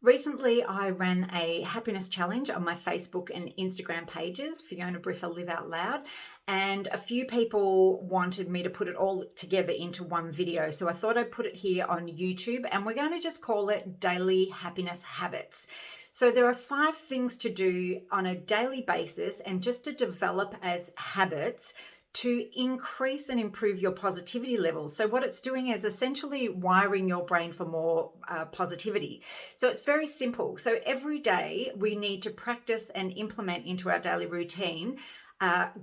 Recently, I ran a happiness challenge on my Facebook and Instagram pages, Fiona Briffa Live Out Loud, and a few people wanted me to put it all together into one video. So I thought I'd put it here on YouTube, and we're going to just call it Daily Happiness Habits. So there are 5 things to do on a daily basis and just to develop as habits to increase and improve your positivity levels. So what it's doing is essentially wiring your brain for more positivity. So it's very simple. So every day we need to practice and implement into our daily routine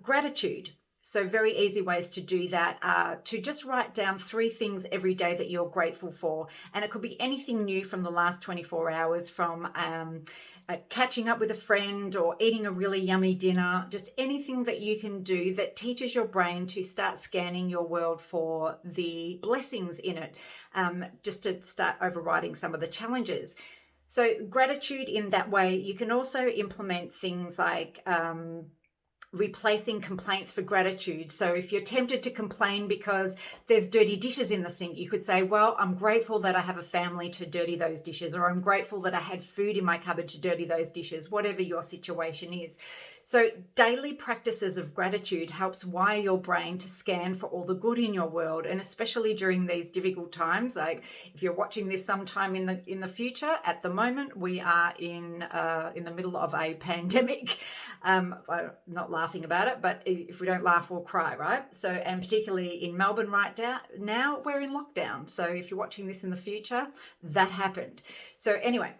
gratitude. So very easy ways to do that are to just write down 3 things every day that you're grateful for. And it could be anything new from the last 24 hours, from catching up with a friend or eating a really yummy dinner, just anything that you can do that teaches your brain to start scanning your world for the blessings in it, just to start overriding some of the challenges. So gratitude in that way. You can also implement things like replacing complaints for gratitude. So if you're tempted to complain because there's dirty dishes in the sink, you could say, well, I'm grateful that I have a family to dirty those dishes, or I'm grateful that I had food in my cupboard to dirty those dishes, whatever your situation is. So daily practices of gratitude helps wire your brain to scan for all the good in your world, and especially during these difficult times. Like if you're watching this sometime in the future, at the moment we are in the middle of a pandemic. I'm not laughing about it, but if we don't laugh, we'll cry, right? So, and particularly in Melbourne right now, we're in lockdown. So if you're watching this in the future, that happened. So anyway,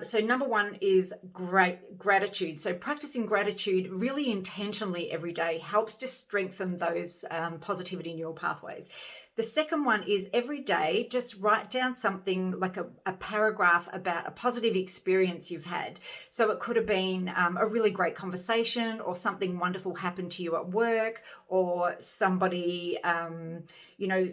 so number 1 is gratitude. So practicing gratitude really intentionally every day helps to strengthen those positivity neural pathways. The second one is every day, just write down something like a paragraph about a positive experience you've had. So it could have been a really great conversation, or something wonderful happened to you at work, or somebody,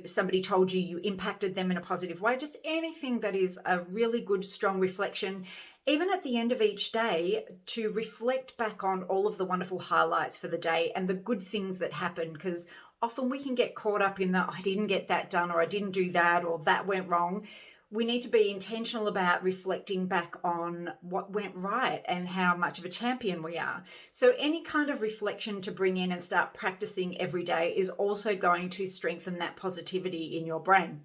somebody told you impacted them in a positive way. Just anything that is a really good, strong reflection. Even at the end of each day, to reflect back on all of the wonderful highlights for the day and the good things that happened, because often we can get caught up in I didn't get that done, or I didn't do that, or that went wrong. We need to be intentional about reflecting back on what went right and how much of a champion we are. So any kind of reflection to bring in and start practicing every day is also going to strengthen that positivity in your brain.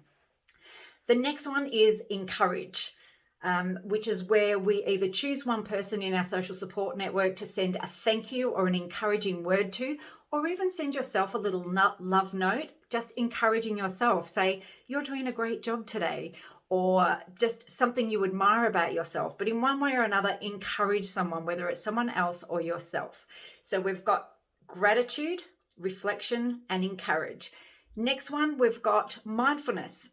The next one is encourage. Which is where we either choose one person in our social support network to send a thank you or an encouraging word to, or even send yourself a little love note, just encouraging yourself. Say, you're doing a great job today, or just something you admire about yourself. But in one way or another, encourage someone, whether it's someone else or yourself. So we've got gratitude, reflection, and encourage. Next one, we've got mindfulness.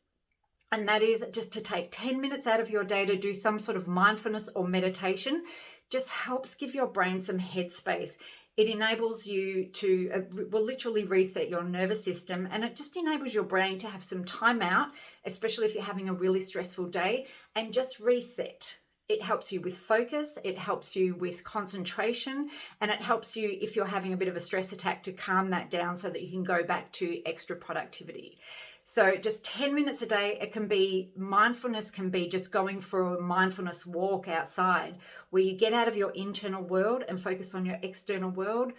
And that is just to take 10 minutes out of your day to do some sort of mindfulness or meditation. Just helps give your brain some headspace. It enables you to, will literally reset your nervous system, and it just enables your brain to have some time out, especially if you're having a really stressful day, and just reset. It helps you with focus, it helps you with concentration, and it helps you, if you're having a bit of a stress attack, to calm that down so that you can go back to extra productivity. So just 10 minutes a day. It can be mindfulness, can be just going for a mindfulness walk outside, where you get out of your internal world and focus on your external world.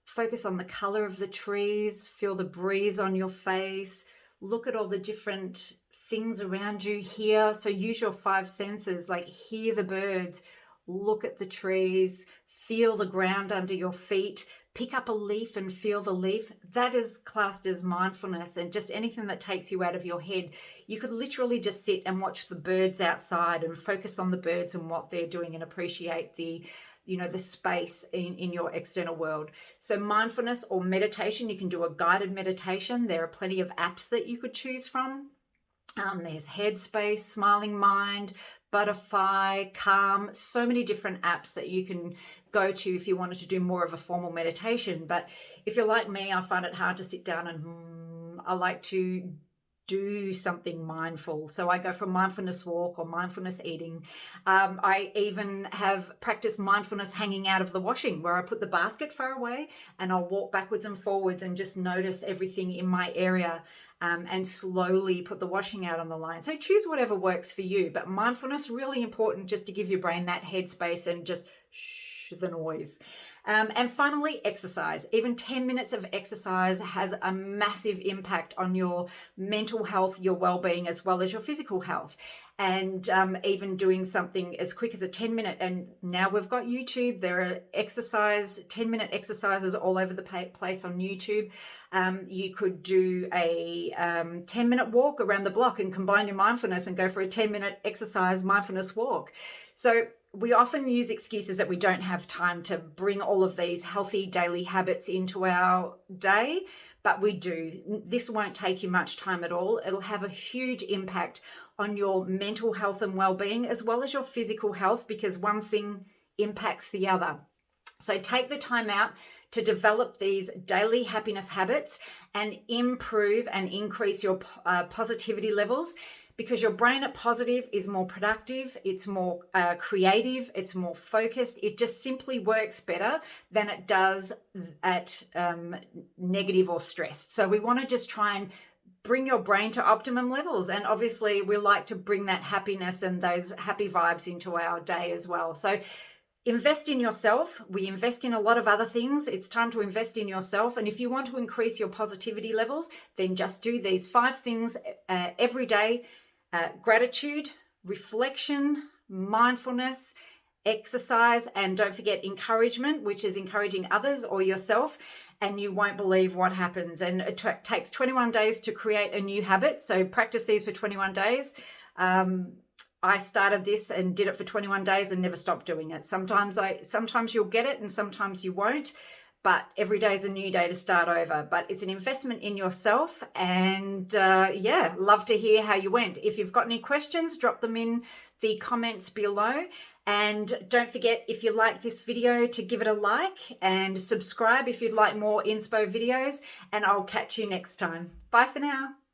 Focus on the color of the trees, feel the breeze on your face, look at all the different things around you here. So use your 5 senses, like hear the birds, look at the trees, feel the ground under your feet, pick up a leaf and feel the leaf. That is classed as mindfulness, and just anything that takes you out of your head. You could literally just sit and watch the birds outside and focus on the birds and what they're doing, and appreciate the space in your external world. So mindfulness or meditation, you can do a guided meditation. There are plenty of apps that you could choose from. There's Headspace, Smiling Mind, Butterfly, Calm, so many different apps that you can go to if you wanted to do more of a formal meditation. But if you're like me, I find it hard to sit down and I like to do something mindful. So I go for a mindfulness walk or mindfulness eating. I even have practiced mindfulness hanging out of the washing, where I put the basket far away and I'll walk backwards and forwards and just notice everything in my area, and slowly put the washing out on the line. So choose whatever works for you. But mindfulness, really important, just to give your brain that headspace and just shh the noise. And finally, exercise. Even 10 minutes of exercise has a massive impact on your mental health, your well-being, as well as your physical health. And even doing something as quick as a 10-minute, and now we've got YouTube, there are 10-minute exercises all over the place on YouTube. You could do a 10-minute walk around the block and combine your mindfulness and go for a 10-minute exercise mindfulness walk. So we often use excuses that we don't have time to bring all of these healthy daily habits into our day, but we do. This won't take you much time at all. It'll have a huge impact on your mental health and well-being, as well as your physical health, because one thing impacts the other. So take the time out to develop these daily happiness habits and improve and increase your positivity levels, because your brain at positive is more productive, it's more creative, it's more focused. It just simply works better than it does at negative or stressed. So we want to just try and bring your brain to optimum levels. And obviously we like to bring that happiness and those happy vibes into our day as well. So invest in yourself. We invest in a lot of other things. It's time to invest in yourself. And if you want to increase your positivity levels, then just do these 5 things every day. Gratitude, reflection, mindfulness, exercise, and don't forget encouragement, which is encouraging others or yourself, and you won't believe what happens. And it takes 21 days to create a new habit. So practice these for 21 days. I started this and did it for 21 days and never stopped doing it. Sometimes you'll get it and sometimes you won't. But every day is a new day to start over. But it's an investment in yourself. And love to hear how you went. If you've got any questions, drop them in the comments below. And don't forget, if you like this video, to give it a like and subscribe if you'd like more inspo videos. And I'll catch you next time. Bye for now.